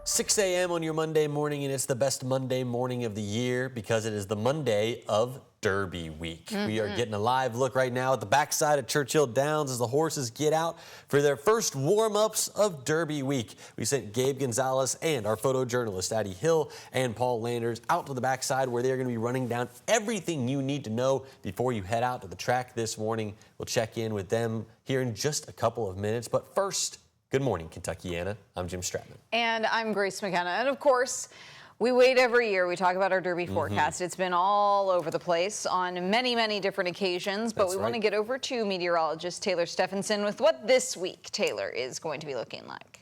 6 a.m. on your Monday morning, and it's the best Monday morning of the year because it is the Monday of Derby Week. We are getting a live look right now at the backside of Churchill Downs as the horses get out for their first warm-ups of Derby Week. We sent Gabe Gonzalez and our photojournalist Addie Hill and Paul Landers out to the backside where they're going to be running down everything you need to know before you head out to the track this morning. We'll check in with them here in just a couple of minutes, but first, good morning, Kentuckiana. I'm Jim Stratman. And I'm Grace McKenna. And of course, we wait every year. We talk about our Derby forecast. It's been all over the place on many, many different occasions. But we want to get over to meteorologist Taylor Stephenson with what this week, Taylor, is going to be looking like.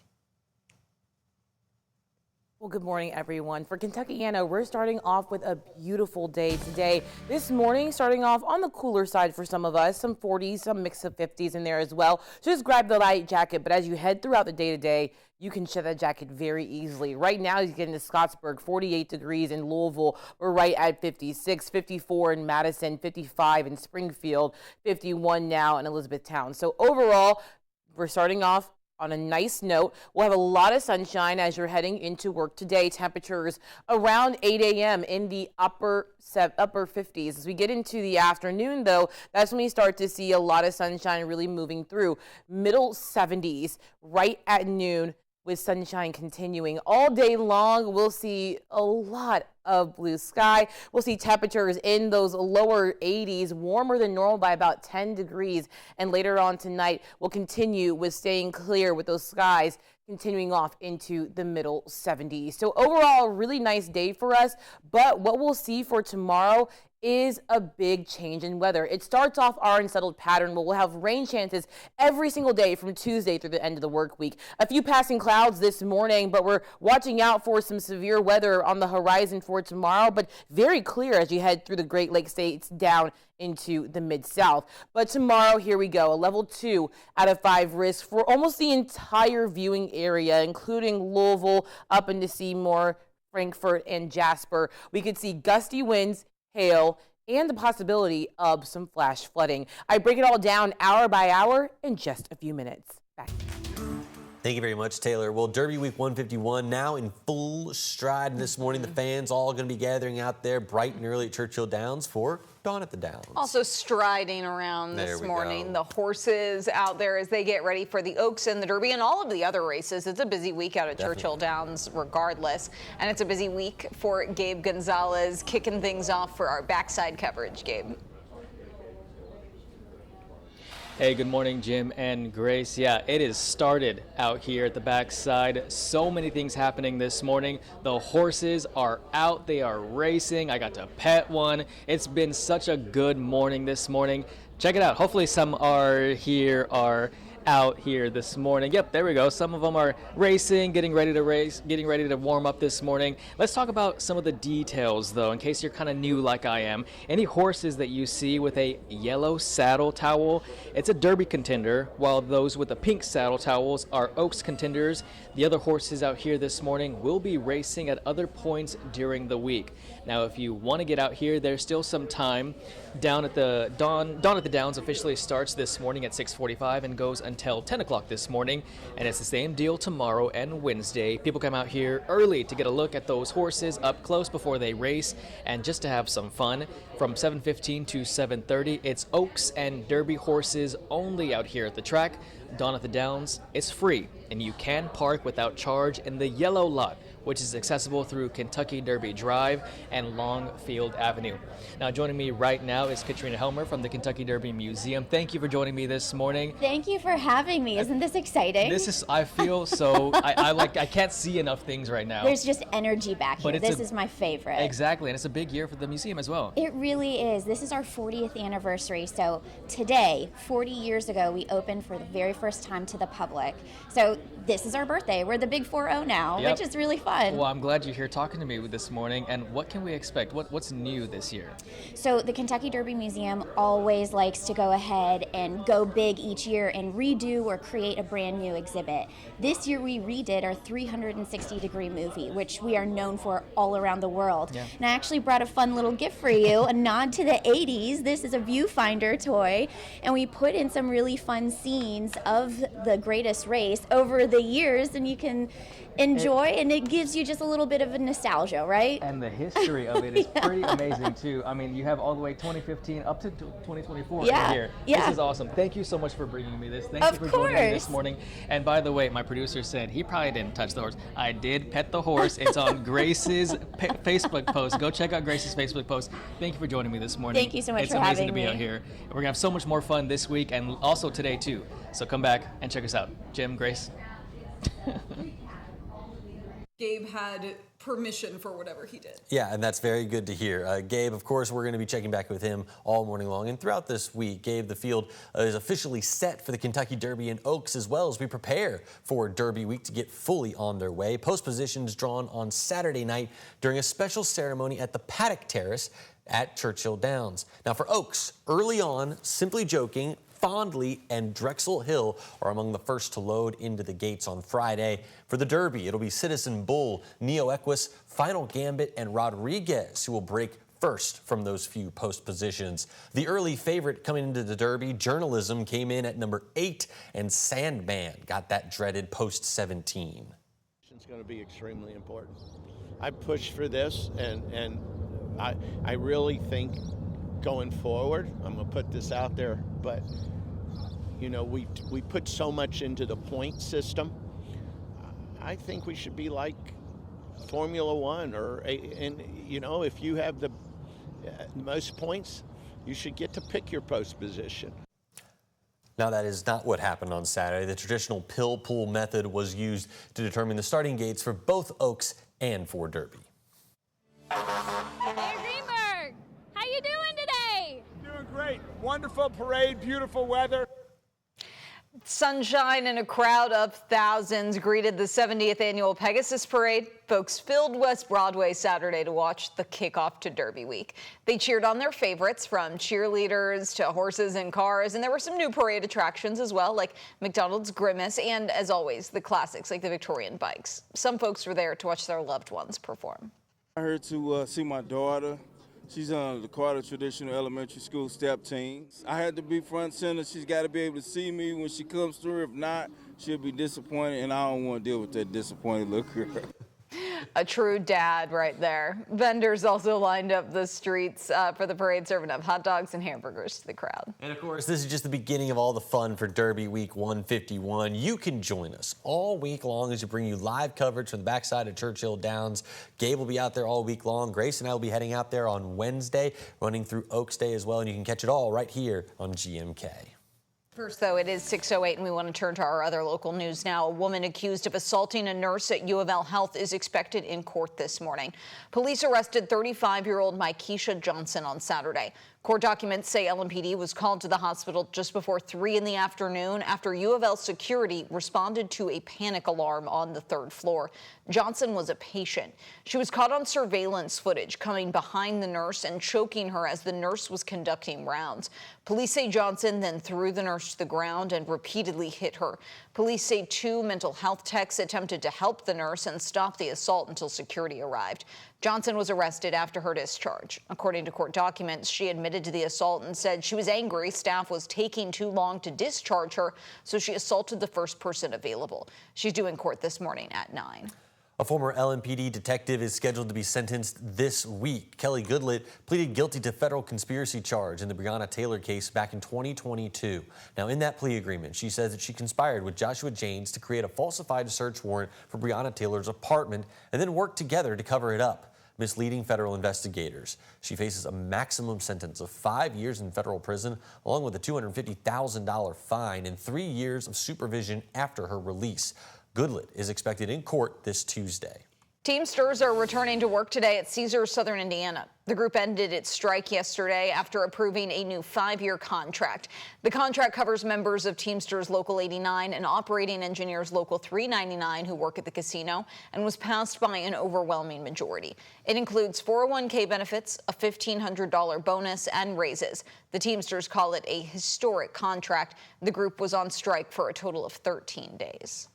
Well, good morning, everyone. For Kentuckiana, we're starting off with a beautiful day today. This morning, starting off on the cooler side for some of us, some 40s, some mix of 50s in there as well. So just grab the light jacket, but as you head throughout the day today, you can shed that jacket very easily. Right now, he's getting to Scottsburg, 48 degrees in Louisville. We're right at 56, 54 in Madison, 55 in Springfield, 51 now in Elizabethtown. So overall, we're starting off on a nice note. We'll have a lot of sunshine as you're heading into work today. Temperatures around 8 a.m. in the upper 50s. As we get into the afternoon, though, that's when we start to see a lot of sunshine really moving through. Middle 70s right at noon, with sunshine continuing all day long. We'll see a lot of blue sky. We'll see temperatures in those lower 80s, warmer than normal by about 10 degrees. And later on tonight, we'll continue with staying clear with those skies continuing off into the middle 70s. So overall, a really nice day for us. But what we'll see for tomorrow is a big change in weather. It starts off our unsettled pattern where we'll have rain chances every single day from Tuesday through the end of the work week. A few passing clouds this morning, but we're watching out for some severe weather on the horizon for tomorrow, but very clear as you head through the Great Lakes states down into the Mid-South. But tomorrow, here we go, a level 2 out of 5 risk for almost the entire viewing area, including Louisville, up into Seymour, Frankfort, and Jasper. We could see gusty winds, hail, and the possibility of some flash flooding. I break it all down hour by hour in just a few minutes. Back. Thank you very much, Taylor. Well, Derby Week 151 now in full stride. And this morning, the fans all going to be gathering out there bright and early at Churchill Downs for Dawn at the Downs. Also striding around this morning, the horses out there as they get ready for the Oaks and the Derby and all of the other races. It's a busy week out at Churchill Downs regardless. And it's a busy week for Gabe Gonzalez kicking things off for our backside coverage, Gabe. Hey, good morning, Jim and Grace. Yeah, it is started out here at the backside. So many things happening this morning. The horses are out. They are racing. I got to pet one. It's been such a good morning this morning. Check it out. Hopefully some are out here this morning. Yep, there we go. Some of them are racing, getting ready to warm up this morning. Let's talk about some of the details, though, in case you're kind of new like I am. Any horses that you see with a yellow saddle towel, it's a Derby contender, while those with the pink saddle towels are Oaks contenders. The other horses out here this morning will be racing at other points during the week. Now, if you want to get out here, there's still some time. Dawn at the Downs officially starts this morning at 6:45 and goes until 10 o'clock this morning, and it's the same deal tomorrow and Wednesday. People come out here early to get a look at those horses up close before they race and just to have some fun. From 7:15 to 7:30, it's Oaks and Derby horses only out here at the track. Dawn at the Downs, it's free, and you can park without charge in the yellow lot, which is accessible through Kentucky Derby Drive and Longfield Avenue. Now, joining me right now is Katrina Helmer from the Kentucky Derby Museum. Thank you for joining me this morning. Thank you for having me. Isn't this exciting? I feel so, I can't see enough things right now. There's just energy back here. This is my favorite. Exactly, and it's a big year for the museum as well. It really is. This is our 40th anniversary. So today, 40 years ago, we opened for the very first time to the public. So this is our birthday. We're the big 4-0 now, which is really fun. Well, I'm glad you're here talking to me this morning. And what can we expect? What's new this year? So the Kentucky Derby Museum always likes to go ahead and go big each year and redo or create a brand new exhibit. This year we redid our 360-degree movie, which we are known for all around the world. Yeah. And I actually brought a fun little gift for you, a nod to the 80s. This is a viewfinder toy, and we put in some really fun scenes of the greatest race over the years, and you can enjoy, and it gives you just a little bit of a nostalgia, right? And the history of it is pretty amazing too. I mean, you have all the way 2015 up to 2024 in here. This is awesome. Thank you so much for bringing me this. Thank you for joining me this morning. And by the way, my producer said he probably didn't touch the horse. I did pet the horse. It's on Grace's Facebook post. Go check out Grace's Facebook post. Thank you for joining me this morning. Thank you so much for having me. It's amazing to be out here. We're gonna have so much more fun this week and also today too. So come back and check us out. Jim, Grace. Gabe had permission for whatever he did. Yeah, and that's very good to hear. Gabe, of course, we're going to be checking back with him all morning long. And throughout this week, Gabe, the field is officially set for the Kentucky Derby in Oaks, as well as we prepare for Derby week to get fully on their way. Post positions drawn on Saturday night during a special ceremony at the Paddock Terrace at Churchill Downs. Now for Oaks, early on, Simply Joking, Fondly, and Drexel Hill are among the first to load into the gates on Friday. For the Derby, it'll be Citizen Bull, Neo Equus, Final Gambit, and Rodriguez who will break first from those few post positions. The early favorite coming into the Derby, Journalism, came in at number 8, and Sandman got that dreaded post 17. It's going to be extremely important. I pushed for this, and I really think going forward, I'm going to put this out there, but you know, we put so much into the point system. I think we should be like Formula One, and you know, if you have the most points, you should get to pick your post position. Now, that is not what happened on Saturday. The traditional pill pool method was used to determine the starting gates for both Oaks and for Derby. Great, wonderful parade, beautiful weather. Sunshine and a crowd of thousands greeted the 70th annual Pegasus Parade. Folks filled West Broadway Saturday to watch the kickoff to Derby week. They cheered on their favorites, from cheerleaders to horses and cars, and there were some new parade attractions as well, like McDonald's Grimace and, as always, the classics like the Victorian bikes. Some folks were there to watch their loved ones perform. I heard to see my daughter. She's on the Carter Traditional Elementary School step team. I had to be front center. She's got to be able to see me when she comes through. If not, she'll be disappointed, and I don't want to deal with that disappointed little girl. A true dad right there. Vendors also lined up the streets for the parade, serving up hot dogs and hamburgers to the crowd. And of course, this is just the beginning of all the fun for Derby Week 151. You can join us all week long as we bring you live coverage from the backside of Churchill Downs. Gabe will be out there all week long. Grace and I will be heading out there on Wednesday, running through Oaks Day as well. And you can catch it all right here on GMK. First, though, it is 6:08, and we want to turn to our other local news now. A woman accused of assaulting a nurse at U of L Health is expected in court this morning. Police arrested 35-year-old Mykesha Johnson on Saturday. Court documents say LMPD was called to the hospital just before 3 in the afternoon after U of L security responded to a panic alarm on the 3rd floor. Johnson was a patient. She was caught on surveillance footage coming behind the nurse and choking her as the nurse was conducting rounds. Police say Johnson then threw the nurse to the ground and repeatedly hit her. Police say 2 mental health techs attempted to help the nurse and stop the assault until security arrived. Johnson was arrested after her discharge. According to court documents, she admitted to the assault and said she was angry staff was taking too long to discharge her, so she assaulted the first person available. She's due in court this morning at 9. A former LMPD detective is scheduled to be sentenced this week. Kelly Goodlet pleaded guilty to federal conspiracy charge in the Breonna Taylor case back in 2022. Now, in that plea agreement, she says that she conspired with Joshua Janes to create a falsified search warrant for Breonna Taylor's apartment and then worked together to cover it up, misleading federal investigators. She faces a maximum sentence of 5 years in federal prison, along with a $250,000 fine and 3 years of supervision after her release. Goodlet is expected in court this Tuesday. Teamsters are returning to work today at Caesars Southern Indiana. The group ended its strike yesterday after approving a new 5-year contract. The contract covers members of Teamsters Local 89 and operating engineers Local 399 who work at the casino, and was passed by an overwhelming majority. It includes 401k benefits, a $1,500 bonus, and raises. The Teamsters call it a historic contract. The group was on strike for a total of 13 days.